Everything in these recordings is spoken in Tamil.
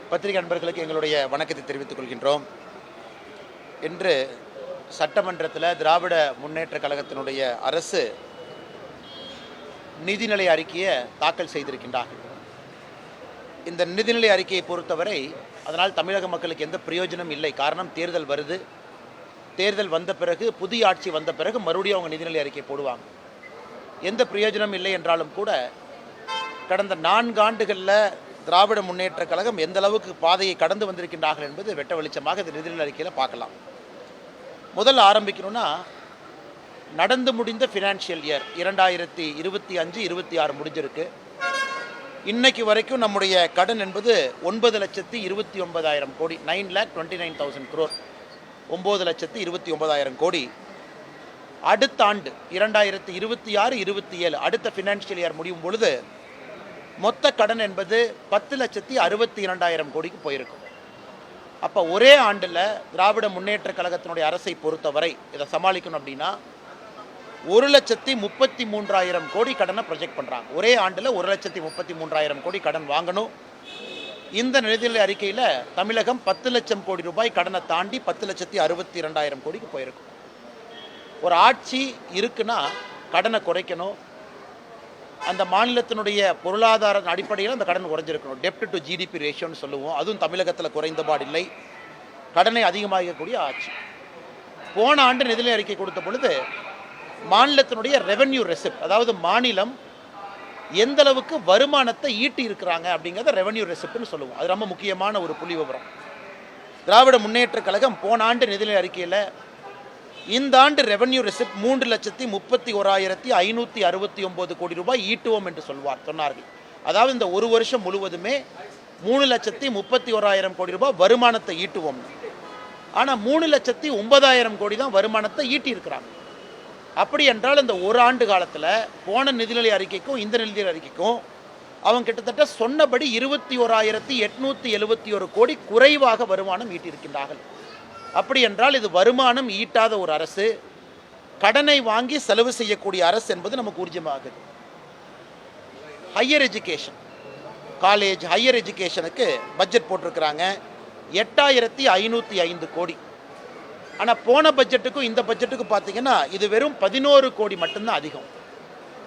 பத்திரிகை நண்பர்களுக்கு எங்களுடைய வணக்கத்தை தெரிவித்துக் கொள்கின்றோம். இன்று சட்டமன்றத்தில் திராவிட முன்னேற்ற கழகத்தினுடைய அரசு நிதிநிலை அறிக்கையை தாக்கல் செய்திருக்கின்றார்கள். இந்த நிதிநிலை அறிக்கையை பொறுத்தவரை அதனால் தமிழக மக்களுக்கு எந்த பிரயோஜனம் இல்லை. காரணம், தேர்தல் வருது. தேர்தல் வந்த பிறகு, புதிய ஆட்சி வந்த பிறகு மறுபடியும் அவங்க நிதிநிலை அறிக்கை போடுவாங்க. எந்த பிரயோஜனம் இல்லை என்றாலும் கூட கடந்த 4 ஆண்டுகளில் திராவிட முன்னேற்ற கழகம் எந்த அளவுக்கு பாதையை கடந்து வந்திருக்கின்றார்கள் என்பது வெட்ட வெளிச்சமாக இந்த நிதிநிலை அறிக்கையில் பார்க்கலாம். முதல்ல ஆரம்பிக்கணும்னா, நடந்து முடிந்த ஃபினான்ஷியல் இயர் 2025-26 முடிஞ்சிருக்கு. இன்னைக்கு வரைக்கும் நம்முடைய கடன் என்பது 9,29,000 கோடி, 9,29,000 crore, 9,29,000 கோடி. அடுத்த ஆண்டு 2026-27 அடுத்த ஃபினான்ஷியல் இயர் முடியும் பொழுது மொத்த கடன் என்பது 10,62,000 கோடிக்கு போயிருக்கும். அப்போ ஒரே ஆண்டில் திராவிட முன்னேற்ற கழகத்தினுடைய அரசை பொறுத்தவரை இதை சமாளிக்கணும் அப்படின்னா 1,33,000 கோடி கடனை ப்ரொஜெக்ட் பண்ணுறாங்க. ஒரே ஆண்டில் 1,33,000 கோடி கடன் வாங்கணும். இந்த நிதிநிலை அறிக்கையில் தமிழகம் 10 லட்சம் கோடி ரூபாய் கடனை தாண்டி 10,62,000 கோடிக்கு போயிருக்கும். ஒரு ஆட்சி இருக்குன்னா கடனை குறைக்கணும். அந்த மாநிலத்தினுடைய பொருளாதார அடிப்படையில் அந்த கடன் குறைஞ்சிருக்கணும். டெப்ட் டு ஜிடிபி ரேஷியோன்னு சொல்லுவோம். அதுவும் தமிழகத்தில் குறைந்தபாடில்லை. கடனை அதிகமாகக்கூடிய ஆட்சி. போன ஆண்டு நிதிநிலை அறிக்கை கொடுத்த பொழுது மாநிலத்தினுடைய ரெவென்யூ ரெசிப்ட், அதாவது மாநிலம் எந்த அளவுக்கு வருமானத்தை ஈட்டி இருக்கிறாங்க அப்படிங்கிறத ரெவென்யூ ரெசிப்ட்னு சொல்லுவோம். அது ரொம்ப முக்கியமான ஒரு புள்ளி விவரம். திராவிட முன்னேற்ற கழகம் போன ஆண்டு நிதிநிலை அறிக்கையில் இந்த ஆண்டு ரெவென்யூ ரெசிப்ட் 3,31,569 கோடி ரூபாய் ஈட்டுவோம் என்று சொன்னார்கள். அதாவது இந்த ஒரு வருஷம் முழுவதுமே 3,31,000 கோடி ரூபாய் வருமானத்தை ஈட்டுவோம். ஆனால் 3,09,000 கோடி தான் வருமானத்தை ஈட்டி இருக்கிறாங்க. அப்படி என்றால் இந்த ஒரு ஆண்டு காலத்தில் போன நிதிநிலை அறிக்கைக்கும் இந்த நிதிநிலை அறிக்கைக்கும் அவங்க கிட்டத்தட்ட சொன்னபடி 21,871 கோடி குறைவாக வருமானம் ஈட்டியிருக்கின்றார்கள். அப்படி என்றால் இது வருமானம் ஈட்டாத ஒரு அரசு, கடனை வாங்கி செலவு செய்யக்கூடிய அரசு என்பது நமக்கு ஊர்ஜிதமாகுது. ஹையர் எஜுகேஷன், காலேஜ் ஹையர் எஜுகேஷனுக்கு பட்ஜெட் போட்டிருக்கிறாங்க 8,505 கோடி. ஆனால் போன பட்ஜெட்டுக்கும் இந்த பட்ஜெட்டுக்கும் பார்த்தீங்கன்னா இது வெறும் 11 கோடி மட்டும்தான் அதிகம்.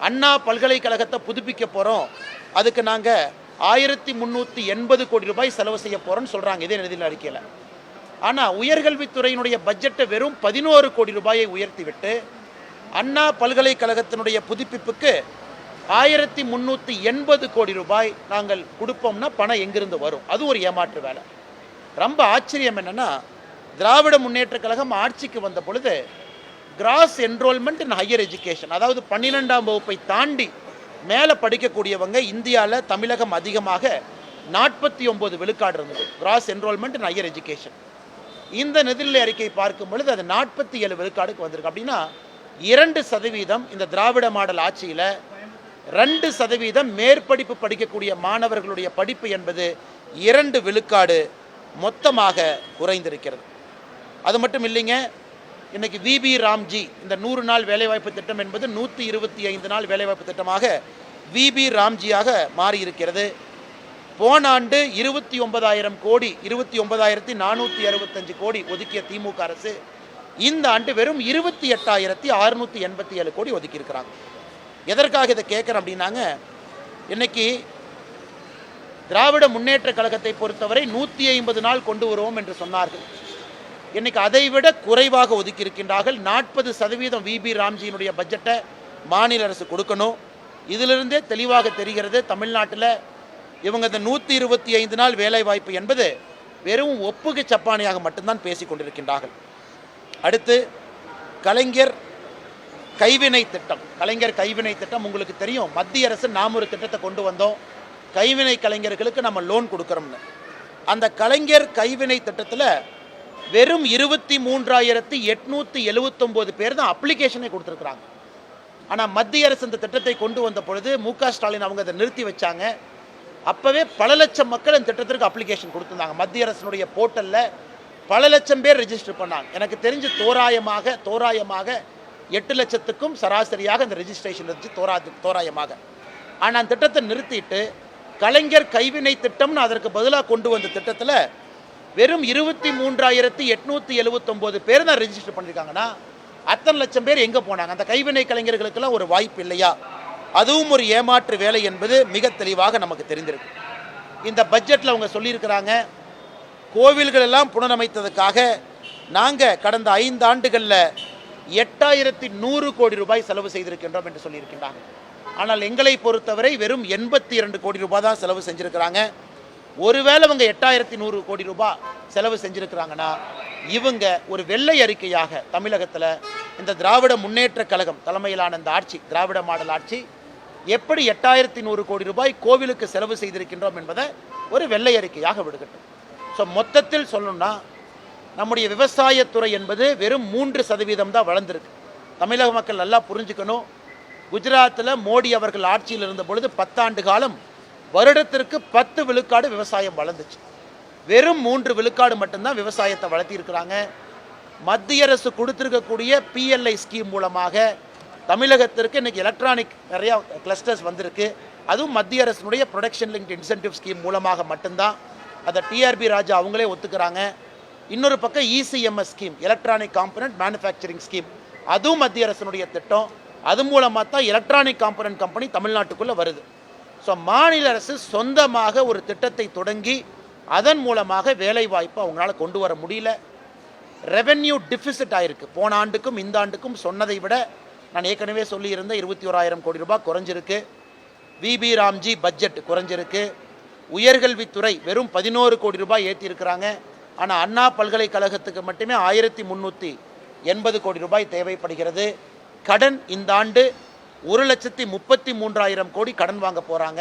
அண்ணா பல்கலைக்கழகத்தை புதுப்பிக்க போகிறோம், அதுக்கு நாங்கள் 1,380 கோடி ரூபாய் செலவு செய்ய போகிறோம்னு சொல்கிறாங்க இதே நிதிநிலை அறிக்கையில். ஆனால் உயர்கல்வித்துறையினுடைய பட்ஜெட்டை வெறும் 11 கோடி ரூபாயை உயர்த்திவிட்டு அண்ணா பல்கலைக்கழகத்தினுடைய புதுப்பிப்புக்கு 1,380 கோடி ரூபாய் நாங்கள் கொடுப்போம்னா பணம் எங்கிருந்து வரும்? அது ஒரு ஏமாற்று வேலை. ரொம்ப ஆச்சரியம் என்னென்னா, திராவிட முன்னேற்ற கழகம் ஆட்சிக்கு வந்த பொழுது cross enrolment in higher education, அதாவது 12ஆம் வகுப்பை தாண்டி மேலே படிக்கக்கூடியவங்க இந்தியாவில் தமிழகம் அதிகமாக 49 விழுக்காடு இருந்தது cross enrolment in higher education. இந்த நிதிநிலை அறிக்கை பார்க்கும் பொழுது அது 47 விழுக்காடுக்கு வந்திருக்கு. அப்படின்னா 2% இந்த திராவிட மாடல் ஆட்சியில் 2% மேற்படிப்பு படிக்கக்கூடிய மாணவர்களுடைய படிப்பு என்பது 2 விழுக்காடு மொத்தமாக குறைந்திருக்கிறது. அது மட்டும் இல்லைங்க, இன்னைக்கு விபி ராம்ஜி இந்த 100 நாள் வேலைவாய்ப்பு திட்டம் என்பது 125 நாள் வேலைவாய்ப்பு திட்டமாக விபி ராம்ஜியாக மாறியிருக்கிறது. போன ஆண்டு 29,000 கோடி 29,465 கோடி ஒதுக்கிய திமுக அரசு இந்த ஆண்டு வெறும் 28,687 கோடி ஒதுக்கி இருக்கிறாங்க. எதற்காக இதை கேட்குறேன் அப்படின்னாங்க, இன்னைக்கு திராவிட முன்னேற்ற கழகத்தை பொறுத்தவரை 150 நாள் கொண்டு வருவோம் என்று சொன்னார்கள். இன்னைக்கு அதைவிட குறைவாக ஒதுக்கி இருக்கின்றார்கள். 40% விபி ராம்ஜியினுடைய பட்ஜெட்டை மாநில அரசு கொடுக்கணும். இதிலிருந்தே தெளிவாக தெரிகிறது தமிழ்நாட்டில் இவங்க இந்த 125 நாள் வேலைவாய்ப்பு என்பது வெறும் ஒப்புகை சப்பானியாக மட்டும்தான் பேசிக் கொண்டிருக்கின்றார்கள். அடுத்து கலைஞர் கைவினை திட்டம். கலைஞர் கைவினை திட்டம் உங்களுக்கு தெரியும். மத்திய அரசு நாம் ஒரு திட்டத்தை கொண்டு வந்தோம், கைவினை கலைஞர்களுக்கு நம்ம லோன் கொடுக்குறோம்னு. அந்த கலைஞர் கைவினை திட்டத்தில் வெறும் 23,879 பேர் தான் அப்ளிகேஷனை கொடுத்துருக்குறாங்க. ஆனால் மத்திய அரசு இந்த திட்டத்தை கொண்டு வந்த பொழுது மு.க. ஸ்டாலின் அவங்க அதை நிறுத்தி வச்சாங்க. அப்போவே பல லட்சம் மக்கள் இந்த திட்டத்திற்கு அப்ளிகேஷன் கொடுத்துருந்தாங்க. மத்திய அரசினுடைய போர்ட்டலில் பல லட்சம் பேர் ரெஜிஸ்டர் பண்ணாங்க. எனக்கு தெரிஞ்சு தோராயமாக 8 லட்சத்துக்கும் சராசரியாக இந்த ரெஜிஸ்ட்ரேஷன் இருந்துச்சு தோராயமாக. ஆனால் அந்த திட்டத்தை நிறுத்திட்டு கலைஞர் கைவினை திட்டம்னு அதற்கு பதிலாக கொண்டு வந்த திட்டத்தில் வெறும் 23,879 பேர் தான் ரெஜிஸ்டர் பண்ணியிருக்காங்கன்னா அத்தனை லட்சம் பேர் எங்கே போனாங்க? அந்த கைவினை கலைஞர்களுக்கெல்லாம் ஒரு வாய்ப்பு இல்லையா? அதுவும் ஒரு ஏமாற்று வேலை என்பது மிக தெளிவாக நமக்கு தெரிந்திருக்கு. இந்த பட்ஜெட்டில் அவங்க சொல்லியிருக்கிறாங்க, கோவில்கள் எல்லாம் புனரமைத்ததுக்காக நாங்கள் கடந்த 5 ஆண்டுகளில் 8100 கோடி ரூபாய் செலவு செய்திருக்கின்றோம் என்று சொல்லியிருக்கின்றாங்க. ஆனால் எங்களை பொறுத்தவரை வெறும் 82 கோடி ரூபாய் தான் செலவு செஞ்சுருக்கிறாங்க. ஒருவேளை அவங்க 8100 கோடி ரூபாய் செலவு செஞ்சுருக்கிறாங்கன்னா இவங்க ஒரு வெள்ளை அறிக்கையாக தமிழகத்தில் இந்த திராவிட முன்னேற்ற கழகம் தலைமையிலான இந்த ஆட்சி, திராவிட மாடல் ஆட்சி எப்படி 8100 கோடி ரூபாய் கோவிலுக்கு செலவு செய்திருக்கின்றோம் என்பதை ஒரு வெள்ளை அறிக்கையாக விடுகட்டும். ஸோ மொத்தத்தில் சொல்லணும்னா நம்முடைய விவசாயத்துறை என்பது வெறும் 3% தான் வளர்ந்துருக்கு. தமிழக மக்கள் நல்லா புரிஞ்சுக்கணும். குஜராத்தில் மோடி அவர்கள் ஆட்சியில் இருந்த பொழுது 10 ஆண்டு காலம் வருடத்திற்கு 10 விழுக்காடு விவசாயம் வளர்ந்துச்சு. வெறும் 3 விழுக்காடு மட்டும்தான் விவசாயத்தை வளர்த்திருக்கிறாங்க. மத்திய அரசு கொடுத்துருக்கக்கூடிய PLI ஸ்கீம் மூலமாக தமிழகத்திற்கு இன்றைக்கி எலக்ட்ரானிக் நிறையா கிளஸ்டர்ஸ் வந்திருக்கு. அதுவும் மத்திய அரசினுடைய ப்ரொடக்ஷன் லிங்க்ட் இன்சென்டிவ் ஸ்கீம் மூலமாக மட்டும்தான். அதை TRB ராஜா அவங்களே ஒத்துக்கிறாங்க. இன்னொரு பக்கம் ECMS scheme, electronic component manufacturing scheme, அதுவும் மத்திய அரசினுடைய திட்டம். அது மூலமாக தான் எலக்ட்ரானிக் காம்பனன்ட் கம்பெனி தமிழ்நாட்டுக்குள்ளே வருது. ஸோ மாநில அரசு சொந்தமாக ஒரு திட்டத்தை தொடங்கி அதன் மூலமாக வேலை வாய்ப்பு அவங்களால கொண்டு வர முடியல. ரெவென்யூ டிஃபிசிட் ஆயிருக்கு. போன ஆண்டுக்கும் இந்த ஆண்டுக்கும் சொன்னதை விட நான் ஏற்கனவே சொல்லியிருந்த 21,000 கோடி ரூபாய் குறைஞ்சிருக்கு. VB ராம்ஜி பட்ஜெட் குறைஞ்சிருக்கு. உயர்கல்வித்துறை வெறும் 11 கோடி ரூபாய் ஏற்றிருக்கிறாங்க. ஆனால் அண்ணா பல்கலைக்கழகத்துக்கு மட்டுமே 1380 கோடி ரூபாய் தேவைப்படுகிறது. கடன் இந்த ஆண்டு 1,33,000 கோடி கடன் வாங்க போகிறாங்க.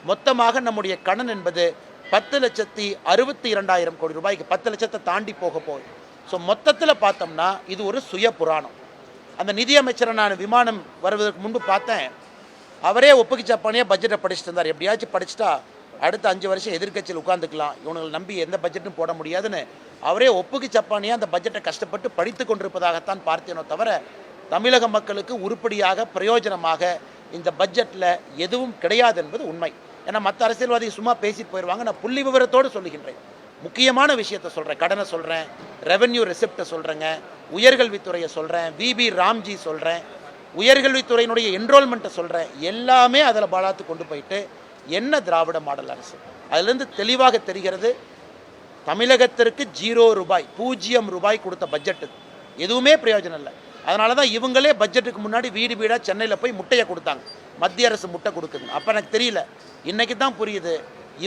மொத்தமாக நம்முடைய கடன் என்பது 10,62,000 கோடி ரூபாய்க்கு 10 லட்சத்தை தாண்டி போக போகுது. ஸோ மொத்தத்தில் பார்த்தோம்னா இது ஒரு சுய புராணம். அந்த நிதியமைச்சரை நான் விமானம் வருவதற்கு முன்பு பார்த்தேன். அவரே ஒப்புக்கு சப்பானியாக பட்ஜெட்டை படிச்சுட்டு இருந்தார். எப்படியாச்சும் படிச்சுட்டா அடுத்த 5 வருஷம் எதிர்க்கட்சியில் உட்காந்துக்கலாம், இவங்களை நம்பி எந்த பட்ஜெட்டும் போட முடியாதுன்னு அவரே ஒப்புக்கு சப்பானியாக அந்த பட்ஜெட்டை கஷ்டப்பட்டு படித்து கொண்டிருப்பதாகத்தான் பார்த்தேனோ தவிர தமிழக மக்களுக்கு உருப்படியாக பிரயோஜனமாக இந்த பட்ஜெட்டில் எதுவும் கிடையாது என்பது உண்மை. ஏன்னா மற்ற அரசியல்வாதி சும்மா பேசிட்டு போயிடுவாங்க. நான் புள்ளி விவரத்தோடு சொல்லுகின்றேன். முக்கியமான விஷயத்தை சொல்கிறேன். கடனை சொல்கிறேன், ரெவென்யூ ரெசிப்டை சொல்கிறேங்க, உயர்கல்வித்துறையை சொல்கிறேன், VB ராம்ஜி சொல்கிறேன், உயர்கல்வித்துறையினுடைய என்ரோல்மெண்ட்டை சொல்கிறேன். எல்லாமே அதில் பாலாத்து கொண்டு போயிட்டு என்ன திராவிட மாடல் அரசு? அதிலிருந்து தெளிவாக தெரிகிறது தமிழகத்திற்கு 0 ரூபாய், 0 ரூபாய் கொடுத்த பட்ஜெட்டு எதுவுமே பிரயோஜனம் இல்லை. அதனால தான் இவங்களே பட்ஜெட்டுக்கு முன்னாடி வீடு வீடாக சென்னையில் போய் முட்டையை கொடுத்தாங்க. மத்திய அரசு முட்டை கொடுக்குது. அப்போ எனக்கு தெரியல, இன்றைக்கி தான் புரியுது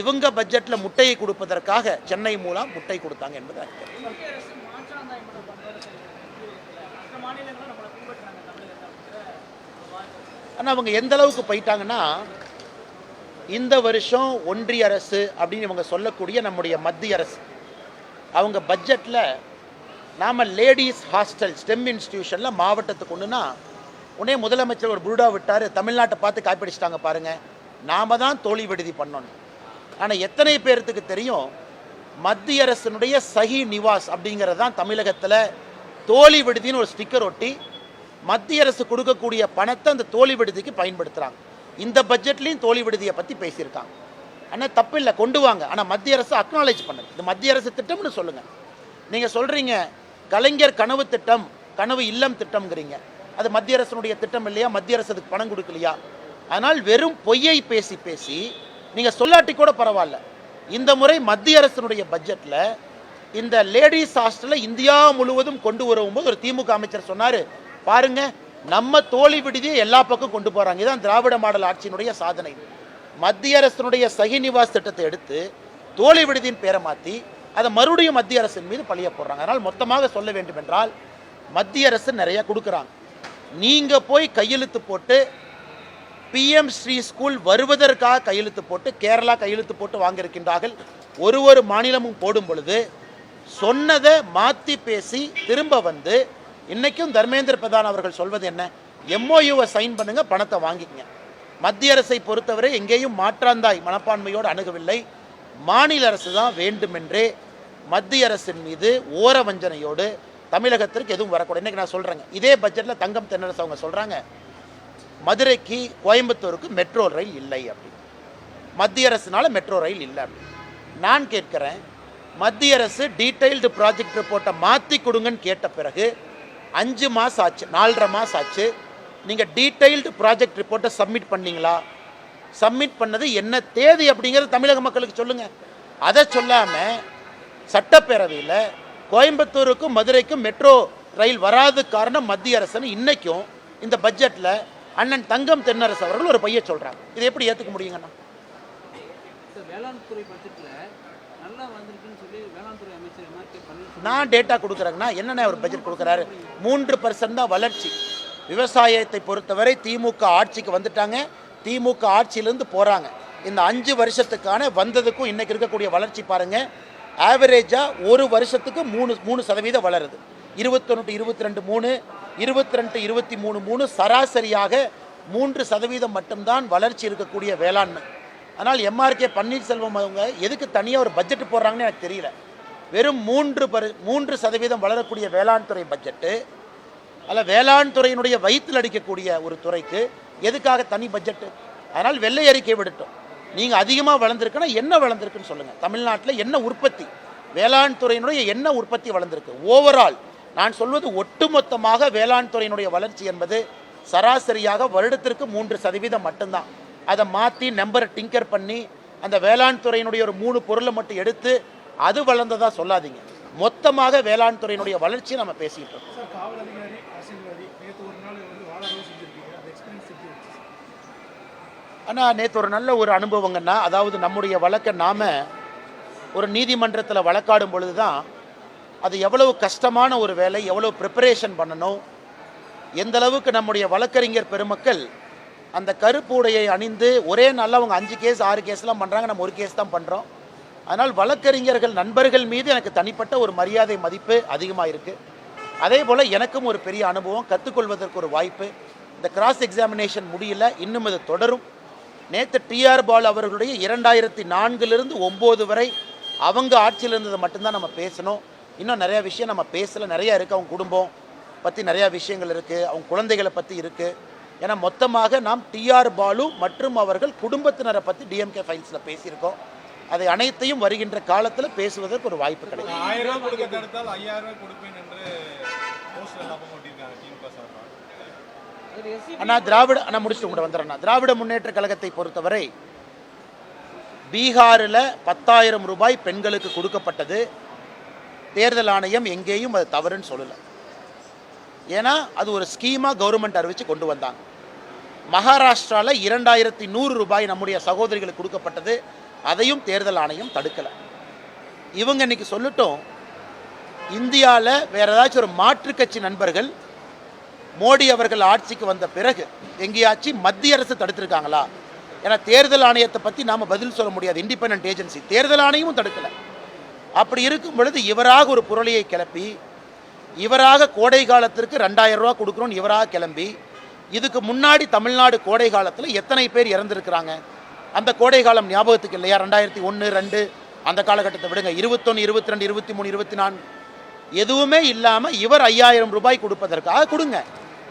இவங்க பட்ஜெட்டில் முட்டையை கொடுப்பதற்காக சென்னை மூலம் முட்டை கொடுத்தாங்க என்பது. ஆனால் அவங்க எந்த அளவுக்கு போயிட்டாங்கன்னா, இந்த வருஷம் ஒன்றிய அரசு அப்படின்னு இவங்க சொல்லக்கூடிய நம்முடைய மத்திய அரசு அவங்க பட்ஜெட்டில் நாம் லேடிஸ் ஹாஸ்டல் ஸ்டெம் இன்ஸ்டிடியூஷனில் மாவட்டத்துக்கு ஒன்றுனா உடனே முதலமைச்சர் ஒரு புருடா விட்டார். தமிழ்நாட்டை பார்த்து காப்பிடிச்சிட்டாங்க பாருங்கள், நாம் தான் தோழி விடுதி பண்ணோன்னு. ஆனால் எத்தனை பேர்த்துக்கு தெரியும் மத்திய அரசினுடைய சஹி நிவாஸ் அப்படிங்கிறது தான் தமிழகத்தில் தோழி விடுதின்னு ஒரு ஸ்டிக்கர் ஒட்டி மத்திய அரசு கொடுக்கக்கூடிய பணத்தை அந்த தோழி விடுதிக்கு பயன்படுத்துகிறாங்க. இந்த பட்ஜெட்லேயும் தோழி விடுதியை பற்றி பேசியிருக்காங்க. ஆனால் தப்பு இல்லை, கொண்டு வாங்க. ஆனால் மத்திய அரசு அக்னாலேஜ் பண்ணுது. இது மத்திய அரசு திட்டம்னு சொல்லுங்கள். நீங்கள் சொல்கிறீங்க கலைஞர் கனவு திட்டம், கனவு இல்லம் திட்டம்ங்கிறீங்க. அது மத்திய அரசினுடைய திட்டம் இல்லையா? மத்திய அரசு அதுக்கு பணம் கொடுக்கலையா? அதனால் வெறும் பொய்யை பேசி பேசி நீங்கள் சொல்லாட்டி கூட பரவாயில்ல. இந்த முறை மத்திய அரசினுடைய பட்ஜெட்டில் இந்த லேடிஸ் ஹாஸ்டலை இந்தியா முழுவதும் கொண்டு வரும்போது ஒரு திமுக அமைச்சர் சொன்னார், பாருங்க நம்ம தோழி விடுதியை எல்லா பக்கம் கொண்டு போகிறாங்க. இதுதான் திராவிட மாடல் ஆட்சியினுடைய சாதனை. மத்திய அரசினுடைய சஹி நிவாஸ் திட்டத்தை எடுத்து தோழி விடுதியின் பேரை மாற்றி அதை மறுபடியும் மத்திய அரசின் மீது பழிய போடுறாங்க. அதனால் மொத்தமாக சொல்ல வேண்டும் என்றால் மத்திய அரசு நிறைய கொடுக்குறாங்க. நீங்கள் போய் கையெழுத்து போட்டு PM ஸ்ரீ ஸ்கூல் வருவதற்காக கையெழுத்து போட்டு கேரளா கையெழுத்து போட்டு வாங்கியிருக்கின்றார்கள். ஒரு மாநிலமும் போடும் பொழுது சொன்னதை மாற்றி பேசி திரும்ப வந்து இன்றைக்கும் தர்மேந்திர பிரதான் அவர்கள் சொல்வது என்ன? MOUவை சைன் பண்ணுங்க, பணத்தை வாங்கிக்கங்க. மத்திய அரசை பொறுத்தவரை எங்கேயும் மாற்றாந்தாய் மனப்பான்மையோடு அணுகவில்லை. மாநில அரசு தான் வேண்டுமென்றே மத்திய அரசின் மீது ஓர வஞ்சனையோடு தமிழகத்திற்கு எதுவும் வரக்கூடாது. இன்றைக்கி நான் சொல்கிறேங்க, இதே பட்ஜெட்டில் தங்கம் தென்னரசு அவங்க சொல்கிறாங்க மதுரைக்கு கோயம்புத்தூருக்கு மெட்ரோ ரயில் இல்லை அப்படின்னு. மத்திய அரசுனால மெட்ரோ ரயில் இல்லை. நான் கேட்குறேன், மத்திய அரசு டீட்டெயில்டு ப்ராஜெக்ட் ரிப்போர்ட்டை மாற்றி கொடுங்கன்னு கேட்ட பிறகு 5 மாதம் ஆச்சு, 4.5 மாதம் ஆச்சு. நீங்கள் டீட்டெயில்டு ப்ராஜெக்ட் ரிப்போர்ட்டை சப்மிட் பண்ணீங்களா? சப்மிட் பண்ணது என்ன தேதி அப்படிங்கிறது தமிழக மக்களுக்கு சொல்லுங்கள். அதை சொல்லாமல் சட்டப்பேரவையில் கோயம்புத்தூருக்கும் மதுரைக்கும் மெட்ரோ ரயில் வராது காரணம் மத்திய அரசுன்னு இன்றைக்கும் இந்த பட்ஜெட்டில் அண்ணன் தங்கம் தென்னரசு அவர்கள் ஒரு பைய சொல்கிறாங்க. இதை எப்படி ஏற்றுக்க முடியுங்கண்ணா? வேளாண் துறை பட்ஜெட்டில் நல்லா வந்திருக்குன்னு சொல்லி வேளாண் துறை அமைச்சர் நான் டேட்டா கொடுக்குறேங்கன்னா என்னென்ன ஒரு பட்ஜெட் கொடுக்குறாரு? 3% தான் வளர்ச்சி. விவசாயத்தை பொறுத்தவரை திமுக ஆட்சிக்கு வந்துட்டாங்க, திமுக ஆட்சியிலேருந்து போகிறாங்க. இந்த 5 வருஷத்துக்கான வந்ததுக்கும் இன்றைக்கி இருக்கக்கூடிய வளர்ச்சி பாருங்கள். ஆவரேஜாக ஒரு வருஷத்துக்கு 3% வளருது. 21 22 3, 22 23 3, சராசரியாக 3% மட்டும்தான் வளர்ச்சி இருக்கக்கூடிய வேளாண்மை. ஆனால் எம்ஆர்கே பன்னீர்செல்வம் அவங்க எதுக்கு தனியாக ஒரு பட்ஜெட் போடுறாங்கன்னு எனக்கு தெரியல. வெறும் 3% வளரக்கூடிய வேளாண் துறை பட்ஜெட்டு, அதில் வேளாண் துறையினுடைய வயிற்றில் அடிக்கக்கூடிய ஒரு துறைக்கு எதுக்காக தனி பட்ஜெட்டு? அதனால் வெள்ளை அறிக்கை விடட்டும். நீங்கள் அதிகமாக வளர்ந்துருக்குன்னா என்ன வளர்ந்துருக்குன்னு சொல்லுங்கள். தமிழ்நாட்டில் என்ன உற்பத்தி, வேளாண் துறையினுடைய என்ன உற்பத்தி வளர்ந்துருக்கு? ஓவரால் நான் சொல்வது ஒட்டுமொத்தமாக வேளாண் துறையினுடைய வளர்ச்சி என்பது சராசரியாக வருடத்திற்கு 3% மட்டும்தான். அதை மாற்றி நம்பரை டிங்கர் பண்ணி அந்த வேளாண் துறையினுடைய ஒரு 3 பொருளை மட்டும் எடுத்து அது வளர்ந்ததா சொல்லாதீங்க. மொத்தமாக வேளாண் துறையினுடைய வளர்ச்சியை நம்ம பேசிகிட்டு இருக்கோம். ஆனால் நேற்று ஒரு நல்ல ஒரு அனுபவங்கன்னா, அதாவது நம்முடைய வழக்கை நாம் ஒரு நீதிமன்றத்தில் வழக்காடும் பொழுது தான் அது எவ்வளவு கஷ்டமான ஒரு வேலை, எவ்வளோ ப்ரிப்பரேஷன் பண்ணணும், எந்த அளவுக்கு நம்முடைய வழக்கறிஞர் பெருமக்கள் அந்த கருப்பு உடையை அணிந்து ஒரே நாளில் அவங்க 5 கேஸ் 6 கேஸ்லாம் பண்ணுறாங்க, நம்ம ஒரு கேஸ் தான் பண்ணுறோம். அதனால் வழக்கறிஞர்கள் நண்பர்கள் மீது எனக்கு தனிப்பட்ட ஒரு மரியாதை மதிப்பு அதிகமாக இருக்குது. அதே போல் எனக்கும் ஒரு பெரிய அனுபவம், கற்றுக்கொள்வதற்கு ஒரு வாய்ப்பு. இந்த கிராஸ் எக்ஸாமினேஷன் முடியல, இன்னும் இது தொடரும். நேற்று டிஆர் பாலு அவர்களுடைய 2004 9 வரை அவங்க ஆட்சியில் இருந்ததை மட்டும்தான் நம்ம பேசணும். இன்னும் நிறையா விஷயம் நம்ம பேசலை, நிறையா இருக்குது. அவங்க குடும்பம் பற்றி நிறையா விஷயங்கள் இருக்குது, அவங்க குழந்தைகளை பற்றி இருக்குது. ஏன்னா மொத்தமாக நாம் டிஆர் பாலு மற்றும் அவர்கள் குடும்பத்தினரை பற்றி டிஎம்கே ஃபைல்ஸில் பேசியிருக்கோம். அதை அனைத்தையும் வருகின்ற காலத்தில் பேசுவதற்கு ஒரு வாய்ப்பு கிடைக்கும். ஆனால் திராவிட முன்னேற்ற கழகத்தை பொறுத்தவரை பீகாரில் 10,000 ரூபாய் பெண்களுக்கு கொடுக்கப்பட்டது. தேர்தல் ஆணையம் எங்கேயும் அது தவறுன்னு சொல்லலை. ஏன்னா அது ஒரு ஸ்கீமாக கவர்மெண்ட் அறிவித்து கொண்டு வந்தாங்க. மகாராஷ்டிராவில் 2100 ரூபாய் நம்முடைய சகோதரிகளுக்கு கொடுக்கப்பட்டது, அதையும் தேர்தல் ஆணையம் தடுக்கலை. இவங்க இன்னைக்கு சொல்லட்டும், இந்தியாவில் வேறு ஏதாச்சும் ஒரு மாற்று கட்சி நண்பர்கள் மோடி அவர்கள் ஆட்சிக்கு வந்த பிறகு எங்கேயாச்சும் மத்திய அரசு தடுத்திருக்காங்களா? ஏன்னா தேர்தல் ஆணையத்தை பற்றி நாம் பதில் சொல்ல முடியாது, இண்டிபெண்டன்ட் ஏஜென்சி. தேர்தல் ஆணையமும் தடுக்கலை. அப்படி இருக்கும் பொழுது இவராக ஒரு புரளியை கிளப்பி, இவராக கோடை காலத்திற்கு 2000 ரூபா கொடுக்குறோன்னு இவராக கிளம்பி, இதுக்கு முன்னாடி தமிழ்நாடு கோடை காலத்தில் எத்தனை பேர் இறந்துருக்கிறாங்க? அந்த கோடை காலம் ஞாபகத்துக்கு இல்லையா? 2001 2 அந்த காலகட்டத்தை விடுங்க, 21 22 23 24 எதுவுமே இல்லாமல் இவர் 5000 ரூபாய் கொடுப்பதற்காக கொடுங்க.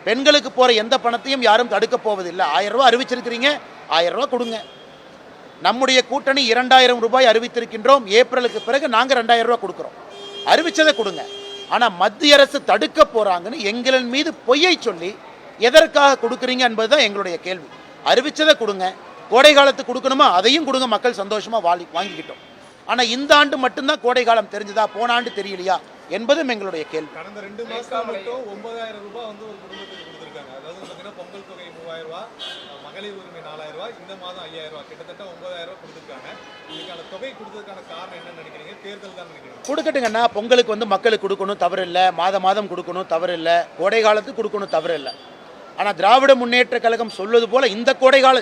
பெண்களுக்கு போகிற எந்த பணத்தையும் யாரும் தடுக்க போவதில்லை. 1000 ரூபா அறிவிச்சிருக்கிறீங்க, 1000 ரூபா கொடுங்க. நம்முடைய கூட்டணி 2000 ரூபாய் அறிவித்திருக்கின்றோம். ஏப்ரலுக்கு பிறகு நாங்கள் 2000 ரூபா கொடுக்குறோம். அறிவிச்சதை கொடுங்க. ஆனால் மத்திய அரசு தடுக்க போகிறாங்கன்னு எங்களின் மீது பொய்யை சொல்லி எதற்காக கொடுக்குறீங்க என்பது தான் எங்களுடைய கேள்வி. அறிவிச்சதை கொடுங்க, கோடை காலத்துக்கு கொடுக்கணுமா அதையும் கொடுங்க, மக்கள் சந்தோஷமாக வாங்கிக்கிட்டோம். ஆனால் இந்த ஆண்டு மட்டும்தான் கோடை காலம் தெரிஞ்சதா, போன ஆண்டு தெரியலையா என்பதும் எங்களுடைய கேள்வி. கடந்த 2 மாசம் மட்டும் 9000 ரூபாய் வந்து ஒரு குடும்பத்துக்கு கொடுத்துருக்காங்க. அதாவது பார்த்தீங்கன்னா பொங்கல் தொகை 3000 ரூபாய், மகளிர் உரிமை 4000 ரூபாய், இந்த மாதம் 5000 ரூபாய், கிட்டத்தட்ட 9000 ரூபாய் கொடுத்துருக்காங்க. இதுக்கான தொகை கொடுத்ததுக்கான காரணம் என்னன்னு நினைக்கிறீங்க? தேர்தல் தான் நினைக்கிறீங்க? கொடுக்கட்டுங்கண்ணா, பொங்கலுக்கு வந்து மக்களுக்கு கொடுக்கணும் தவறு இல்லை, மாதம் கொடுக்கணும் தவறு இல்லை, கோடை காலத்துக்கு கொடுக்கணும் தவறு இல்லை. ஆனால் திராவிட முன்னேற்ற கழகம் சொல்வது போல் இந்த கோடை கால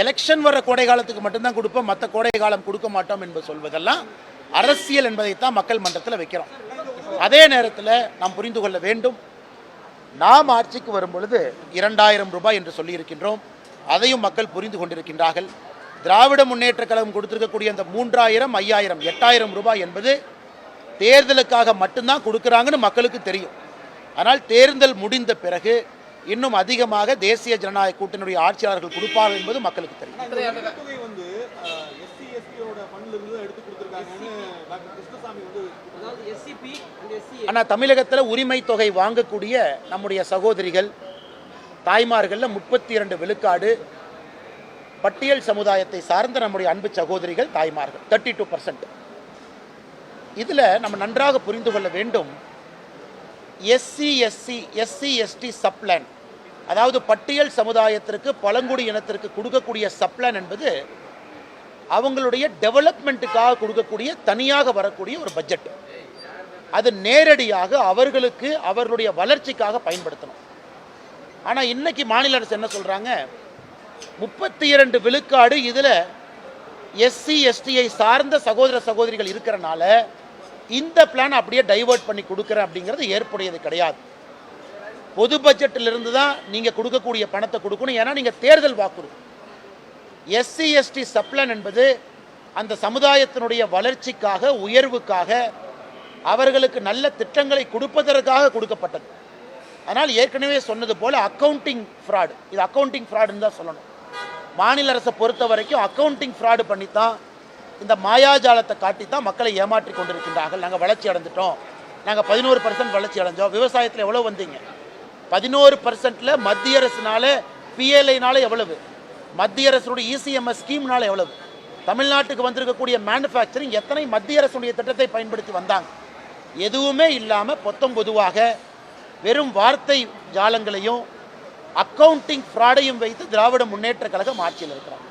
எலெக்ஷன் வர கோடை காலத்துக்கு மட்டும்தான் கொடுப்போம், மற்ற கோடை காலம் கொடுக்க மாட்டோம் என்பது சொல்வதெல்லாம் அரசியல் என்பதைத்தான் மக்கள் மன்றத்தில் வைக்கிறோம். அதே நேரத்தில் நாம் புரிந்து கொள்ள வேண்டும், நாம் ஆட்சிக்கு வரும் பொழுது 2000 ரூபாய் என்று சொல்லியிருக்கின்றோம். அதையும் மக்கள் புரிந்து கொண்டிருக்கின்றார்கள். திராவிட முன்னேற்ற கழகம் கொடுத்திருக்கக்கூடிய அந்த 3000 5000 8000 ரூபாய் என்பது தேர்தலுக்காக மட்டும்தான் கொடுக்குறாங்கன்னு மக்களுக்கு தெரியும். ஆனால் தேர்தல் முடிந்த பிறகு இன்னும் அதிகமாக தேசிய ஜனநாயக கூட்டணியுடைய ஆட்சியாளர்கள் கொடுப்பார்கள் என்பது மக்களுக்கு தெரியும். தொகை வந்து முனுசாமி வந்து அதாவது எஸ்சிபி அண்ட் எஸ்சி ஆனால் தமிழகத்தில் உரிமை தொகை வாங்கக்கூடிய நம்முடைய சகோதரிகள் தாய்மார்களில் 32 விழுக்காடு பட்டியல் சமுதாயத்தை சார்ந்த நம்முடைய அன்பு சகோதரிகள் தாய்மார்கள் 32%. இதில் நம்ம நன்றாக புரிந்து கொள்ள வேண்டும், எஸ்சி/எஸ்டி சப்ளான், அதாவது பட்டியல் சமுதாயத்திற்கு பழங்குடி இனத்திற்கு கொடுக்கக்கூடிய சப்ளான் என்பது அவங்களுடைய டெவலப்மெண்ட்டுக்காக கொடுக்கக்கூடிய தனியாக வரக்கூடிய ஒரு பட்ஜெட். அது நேரடியாக அவர்களுக்கு அவர்களுடைய வளர்ச்சிக்காக பயன்படுத்தணும். ஆனால் இன்னைக்கு மாநில அரசு என்ன சொல்கிறாங்க, 32 விழுக்காடு இதில் எஸ்சி/எஸ்டியை சார்ந்த சகோதர சகோதரிகள் இருக்கிறனால இந்த பிளான் அப்படியே டைவர்ட் பண்ணி கொடுக்குறேன் அப்படிங்கிறது ஏற்புடையது கிடையாது. பொது பட்ஜெட்டிலிருந்து தான் நீங்கள் கொடுக்கக்கூடிய பணத்தை கொடுக்கணும். ஏன்னா நீங்கள் தேர்தல் வாக்குறுதி. எஸ்சி/எஸ்டி சப்ளான் என்பது அந்த சமுதாயத்தினுடைய வளர்ச்சிக்காக, உயர்வுக்காக, அவர்களுக்கு நல்ல திட்டங்களை கொடுப்பதற்காக கொடுக்கப்பட்டது. அதனால் ஏற்கனவே சொன்னது போல் அக்கௌண்டிங் ஃப்ராடு, இது அக்கௌண்டிங் ஃப்ராடுன்னு தான் சொல்லணும். மாநில அரசை பொறுத்த வரைக்கும் அக்கௌண்டிங் ஃப்ராடு பண்ணித்தான், இந்த மாயாஜாலத்தை காட்டித்தான் மக்களை ஏமாற்றி கொண்டிருக்கின்றார்கள். நாங்கள் வளர்ச்சி அடைந்துட்டோம், நாங்கள் 11% வளர்ச்சி அடைஞ்சோம். விவசாயத்தில் எவ்வளோ வந்தீங்க? 11%ல் மத்திய அரசுனால பிஎல்ஐனால எவ்வளவு, மத்திய அரசுடைய இசிஎம்எஸ் ஸ்கீம்னால எவ்வளவு, தமிழ்நாட்டுக்கு வந்திருக்கக்கூடிய மேனுஃபேக்சரிங் எத்தனை மத்திய அரசுடைய திட்டத்தை பயன்படுத்தி வந்தாங்க? எதுவுமே இல்லாமல் பொதுவாக வெறும் வார்த்தை ஜாலங்களையும் அக்கவுண்டிங் ஃப்ராடையும் வைத்து திராவிட முன்னேற்ற கழகம் ஆட்சியில் இருக்கிறாங்க.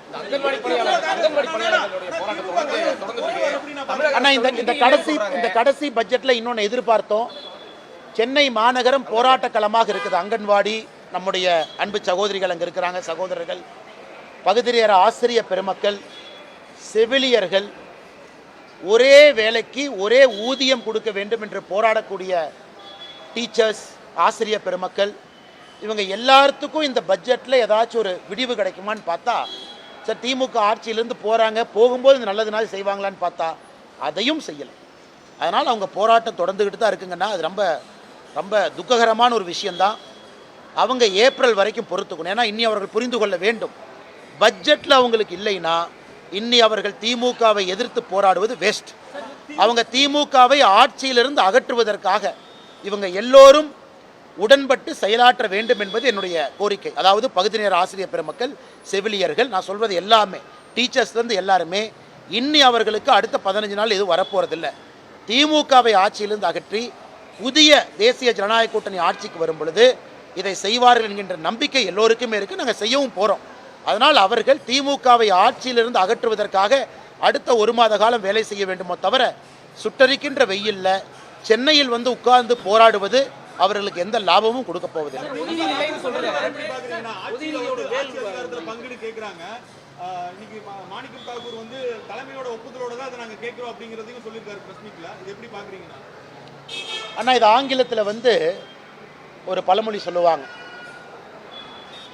ஆனால் இந்த கடைசி பட்ஜெட்டில் இன்னொன்று எதிர்பார்த்தோம். சென்னை மாநகரம் போராட்ட களமாக இருக்குது. அங்கன்வாடி, நம்முடைய அன்பு சகோதரிகள் அங்கே இருக்கிறாங்க, சகோதரர்கள், பகுதி நேர ஆசிரிய பெருமக்கள், செவிலியர்கள், ஒரே வேலைக்கு ஒரே ஊதியம் கொடுக்க வேண்டும் என்று போராடக்கூடிய டீச்சர்ஸ், ஆசிரிய பெருமக்கள், இவங்க எல்லாத்துக்கும் இந்த பட்ஜெட்டில் ஏதாச்சும் ஒரு விடிவு கிடைக்குமான்னு பார்த்தா, சார் திமுக ஆட்சியிலேருந்து போகிறாங்க, போகும்போது இந்த நல்லதுனால செய்வாங்களான்னு பார்த்தா அதையும் செய்யலை. அதனால் அவங்க போராட்டம் தொடர்ந்துக்கிட்டு தான் இருக்குங்கன்னா அது ரொம்ப ரொம்ப துக்ககரமான ஒரு விஷயந்தான். அவங்க ஏப்ரல் வரைக்கும் பொறுத்துக்கணும். ஏன்னா இன்னி அவர்கள் புரிந்து கொள்ள வேண்டும், பட்ஜெட்டில் அவங்களுக்கு இல்லைன்னா இன்னி அவர்கள் திமுகவை எதிர்த்து போராடுவது வேஸ்ட். அவங்க திமுகவை ஆட்சியிலிருந்து அகற்றுவதற்காக இவங்க எல்லோரும் உடன்பட்டு செயலாற்ற வேண்டும் என்பது என்னுடைய கோரிக்கை. அதாவது பகுதி நேர ஆசிரியர் பெருமக்கள், செவிலியர்கள், நான் சொல்வது எல்லாமே, டீச்சர்ஸ்லேருந்து எல்லாருமே, இன்னி அவர்களுக்கு அடுத்த 15 நாள் எதுவும் வரப்போகிறதில்லை. திமுகவை ஆட்சியிலிருந்து அகற்றி புதிய தேசிய ஜனநாயக கூட்டணி ஆட்சிக்கு வரும் பொழுது இதை செய்வார்கள் என்கின்ற நம்பிக்கை எல்லோருக்குமே இருக்குது. நாங்கள் செய்யவும் போகிறோம். அதனால் அவர்கள் திமுகவை ஆட்சியிலிருந்து அகற்றுவதற்காக அடுத்த 1 மாத காலம் வேலை செய்ய வேண்டுமோ தவிர, சுட்டரிக்கின்ற வெயிலில் சென்னையில் வந்து உட்கார்ந்து போராடுவது அவர்களுக்கு எந்த லாபமும் கொடுக்க போவதில்லை. பங்குன்னு கேட்குறாங்க. இன்னைக்கு மாணிக்கம் தாக்கூர் வந்து தலைமையோட ஒப்புதலோட தான் அதை நாங்கள் கேட்குறோம் அப்படிங்கிறதையும் சொல்லியிருக்காரு பிரஸ் மீட்ல. இது எப்படி பார்க்குறீங்கன்னா? ஆனால் இது ஆங்கிலத்தில் வந்து ஒரு பழமொழி சொல்லுவாங்க,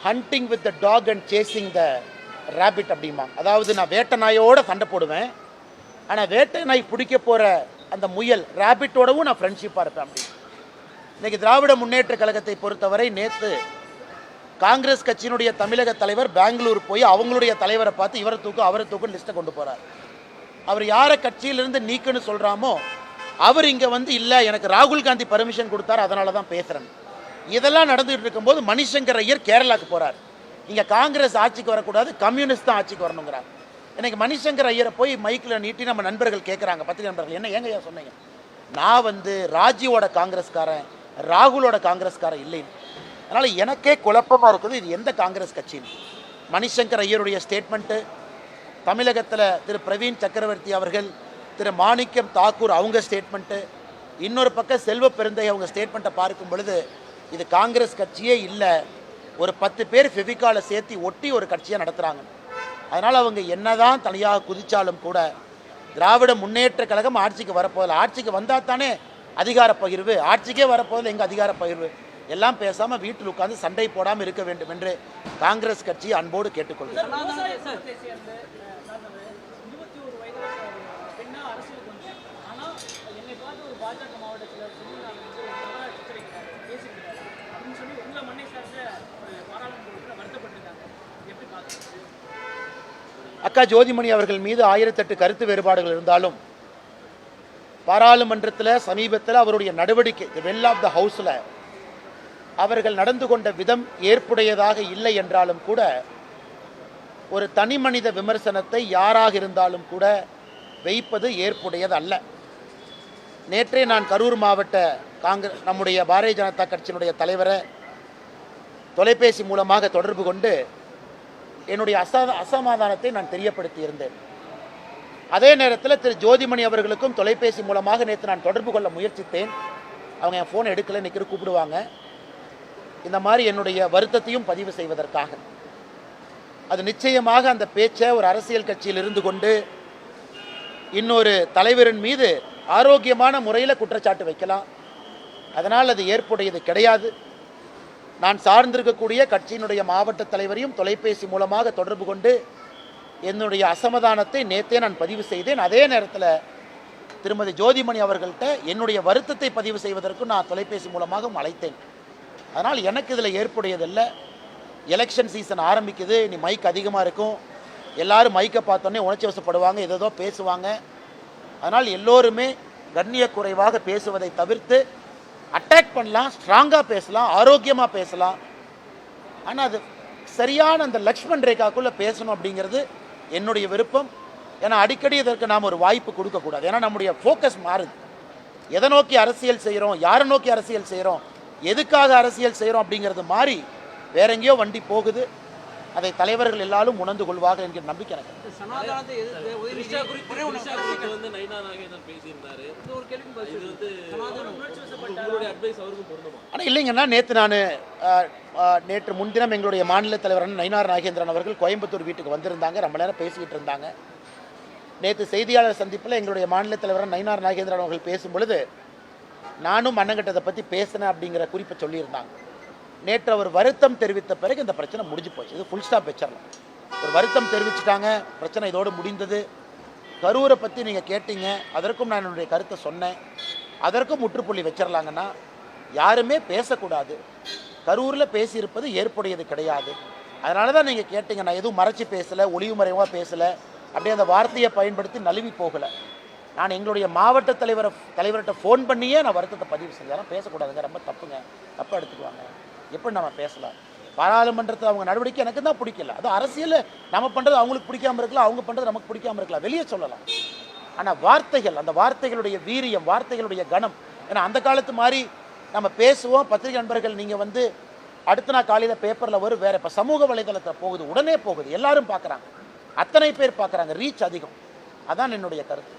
hunting with the dog and chasing the rabbit அப்படிம்பாங்க. அதாவது நான் வேட்டை நாயோட சண்டை போடுவேன், ஆனால் வேட்டை நாய் பிடிக்க போகிற அந்த முயல் ரேபிட்டோடவும் நான் ஃப்ரெண்ட்ஷிப்பாக இருப்பேன் அப்படி. இன்றைக்கி திராவிட முன்னேற்ற கழகத்தை பொறுத்தவரை நேற்று காங்கிரஸ் கட்சியினுடைய தமிழக தலைவர் பெங்களூர் போய் அவங்களுடைய தலைவரை பார்த்து இவரை தூக்கு அவரை தூக்குன்னு லிஸ்ட்டை கொண்டு போகிறார். அவர் யாரை கட்சியிலிருந்து நீக்குன்னு சொல்கிறாமோ அவர் இங்கே வந்து இல்லை, எனக்கு ராகுல் காந்தி பர்மிஷன் கொடுத்தாரு, அதனால தான் பேசுகிறேன். இதெல்லாம் நடந்துகிட்டு இருக்கும்போது மணிசங்கர் ஐயர் கேரளாவுக்கு போகிறார். இங்கே காங்கிரஸ் ஆட்சிக்கு வரக்கூடாது, கம்யூனிஸ்ட் தான் ஆட்சிக்கு வரணுங்கிறாங்க. எனக்கு மணிசங்கர் ஐயரை போய் மைக்கில் நீட்டி நம்ம நண்பர்கள் கேட்குறாங்க, பத்திரிகை நண்பர்கள், என்ன ஏங்க சொன்னீங்க? நான் வந்து ராஜீவோட காங்கிரஸ்காரன், ராகுலோட காங்கிரஸ்காரன் இல்லைன்னு. அதனால் எனக்கே குழப்பமாக இருக்குது, இது எந்த காங்கிரஸ் கட்சின்னு. மணிசங்கர் ஐயருடைய ஸ்டேட்மெண்ட்டு, தமிழகத்தில் திரு பிரவீன் சக்கரவர்த்தி அவர்கள், திரு மாணிக்கம் தாக்கூர் அவங்க ஸ்டேட்மெண்ட்டு, இன்னொரு பக்கம் செல்வ பெருந்தை அவங்க ஸ்டேட்மெண்ட்டை பார்க்கும் பொழுது இது காங்கிரஸ் கட்சியே இல்லை, ஒரு 10 பேர் ஃபெவிகாலை சேர்த்து ஒட்டி ஒரு கட்சியை நடத்துகிறாங்க. அதனால் அவங்க என்னதான் தனியாக குதித்தாலும் கூட திராவிட முன்னேற்ற கழகம் ஆட்சிக்கு வரப்போதில்லை. ஆட்சிக்கு வந்தால் தானே அதிகார பகிர்வு, ஆட்சிக்கே வரப்போதில்லை எங்கள் அதிகார பகிர்வு. எல்லாம் பேசாமல் வீட்டில் உட்கார்ந்து சண்டை போடாமல் இருக்க வேண்டும் என்று காங்கிரஸ் கட்சி அன்போடு கேட்டுக்கொள்கிறேன். அக்கா ஜோதிமணி அவர்கள் மீது 1008 கருத்து வேறுபாடுகள் இருந்தாலும் பாராளுமன்றத்தில் சமீபத்தில் அவருடைய நடவடிக்கை வெல் ஆஃப் த ஹவுஸில் அவர்கள் நடந்து கொண்ட விதம் ஏற்புடையதாக இல்லை என்றாலும் கூட ஒரு தனி மனித விமர்சனத்தை யாராக இருந்தாலும் கூட வைப்பது ஏற்புடையது அல்ல. நேற்றே நான் கரூர் மாவட்ட நம்முடைய பாரதிய ஜனதா கட்சியினுடைய தலைவரை தொலைபேசி மூலமாக தொடர்பு கொண்டு என்னுடைய அசமாதானத்தை நான் தெரியப்படுத்தியிருந்தேன். அதே நேரத்தில் திரு ஜோதிமணி அவர்களுக்கும் தொலைபேசி மூலமாக நேற்று நான் தொடர்பு கொள்ள முயற்சித்தேன். அவங்க என் ஃபோன் எடுக்கலை, நிற்கிற கூப்பிடுவாங்க. இந்த மாதிரி என்னுடைய வருத்தத்தையும் பதிவு செய்வதற்காக. அது நிச்சயமாக அந்த பேச்சை ஒரு அரசியல் கட்சியில் இருந்து கொண்டு இன்னொரு தலைவரின் மீது ஆரோக்கியமான முறையில் குற்றச்சாட்டு வைக்கலாம். அதனால் அது ஏற்புடையது கிடையாது. நான் சார்ந்திருக்கக்கூடிய கட்சியினுடைய மாவட்ட தலைவரையும் தொலைபேசி மூலமாக தொடர்பு கொண்டு என்னுடைய அசமாதானத்தை நேற்றே நான் பதிவு செய்தேன். அதே நேரத்தில் திருமதி ஜோதிமணி அவர்கள்ட்ட என்னுடைய வருத்தத்தை பதிவு செய்வதற்கு நான் தொலைபேசி மூலமாக அழைத்தேன். அதனால் எனக்கு இதில் ஏற்புடையதில்லை. எலெக்ஷன் சீசன் ஆரம்பிக்குது, இனி மைக் அதிகமாக இருக்கும், எல்லாரும் மைக்கை பார்த்தோன்னே உணர்ச்சி வசப்படுவாங்க, ஏதோ பேசுவாங்க. அதனால் எல்லோருமே கண்ணிய குறைவாக பேசுவதை தவிர்த்து அட்டாக் பண்ணலாம், ஸ்ட்ராங்காக பேசலாம், ஆரோக்கியமாக பேசலாம். ஆனால் அது சரியான அந்த லக்ஷ்மண் ரேகாக்குள்ளே பேசணும் அப்படிங்கிறது என்னுடைய விருப்பம். ஏன்னா அடிக்கடி இதற்கு நாம் ஒரு வாய்ப்பு கொடுக்கக்கூடாது. ஏன்னா நம்முடைய ஃபோக்கஸ் மாறுது. எதை நோக்கி அரசியல் செய்கிறோம், யாரை நோக்கி அரசியல் செய்கிறோம், எதுக்காக அரசியல் செய்கிறோம் அப்படிங்கிறது மாறி வேற எங்கேயோ வண்டி போகுது. அதை தலைவர்கள் எல்லாரும் உணர்ந்து கொள்வார்கள் என்கிற நம்பிக்கை எனக்கு. சனாதனத்தை எதிர்த்து த்ரிஷா குறித்து வந்து நயினா நாகேந்திரன் பேசியிருந்தாரு. இந்த ஒரு கேள்விக்கு பதில் இது வந்து சனாதனம் உணர்ச்சி வசப்பட்ட உங்களுடைய அட்வைஸ் அவருக்கும் பொருந்துமா? ஆனால் இல்லைங்கன்னா நேற்று முன்தினம் எங்களுடைய மாநில தலைவரான நயினார் நாகேந்திரன் அவர்கள் கோயம்புத்தூர் வீட்டுக்கு வந்திருந்தாங்க. ரொம்ப நேரம் பேசிக்கிட்டு இருந்தாங்க. நேற்று செய்தியாளர் சந்திப்பில் எங்களுடைய மாநில தலைவரான நயினார் நாகேந்திரன் அவர்கள் பேசும் பொழுது நானும் அண்ணங்கிட்டதை பற்றி பேசினேன் அப்படிங்கிற குறிப்பை சொல்லியிருந்தாங்க. நேற்று அவர் வருத்தம் தெரிவித்த பிறகு இந்த பிரச்சனை முடிஞ்சு போச்சு. இது ஃபுல் ஸ்டாப் வச்சிடலாம். ஒரு வருத்தம் தெரிவிச்சுட்டாங்க, பிரச்சனை இதோடு முடிந்தது. கரூரை பற்றி நீங்கள் கேட்டீங்க, அதற்கும் நான் என்னுடைய கருத்தை சொன்னேன். அதற்கும் முற்றுப்புள்ளி வச்சிடலாங்கன்னா யாருமே பேசக்கூடாது. கரூரில் பேசியிருப்பது ஏற்புடையது கிடையாது. அதனால தான் நீங்கள் கேட்டீங்க. நான் எதுவும் மறைச்சி பேசலை, ஒளிவு மறைவாக பேசலை, அப்படியே அந்த வார்த்தையை பயன்படுத்தி நழுவி போகலை. நான் எங்களுடைய மாவட்ட தலைவர்கிட்ட ஃபோன் பண்ணியே நான் வருத்தத்தை பதிவு செஞ்சேன். பேசக்கூடாதுங்க, ரொம்ப தப்புங்க, தப்பாக எடுத்துக்குவாங்க, எப்படி நம்ம பேசலாம். பாராளுமன்றத்தில் அவங்க நடவடிக்கை எனக்கு தான் பிடிக்கல. அது அரசியல் நம்ம பண்ணுறது அவங்களுக்கு பிடிக்காமல் இருக்கலாம், அவங்க பண்ணுறது நமக்கு பிடிக்காமல் இருக்கலாம், வெளியே சொல்லலாம். ஆனால் வார்த்தைகள், அந்த வார்த்தைகளுடைய வீரியம், வார்த்தைகளுடைய கணம். ஏன்னா அந்த காலத்து மாதிரி நம்ம பேசுவோம். பத்திரிகை நண்பர்கள் நீங்கள் வந்து அடுத்த நாள் காலையில் பேப்பரில் வரும், வேறு இப்போ சமூக வலைதளத்தில் போகுது, உடனே போகுது, எல்லாரும் பார்க்குறாங்க, அத்தனை பேர் பார்க்குறாங்க, ரீச் அதிகம். அதான் என்னுடைய கருத்து.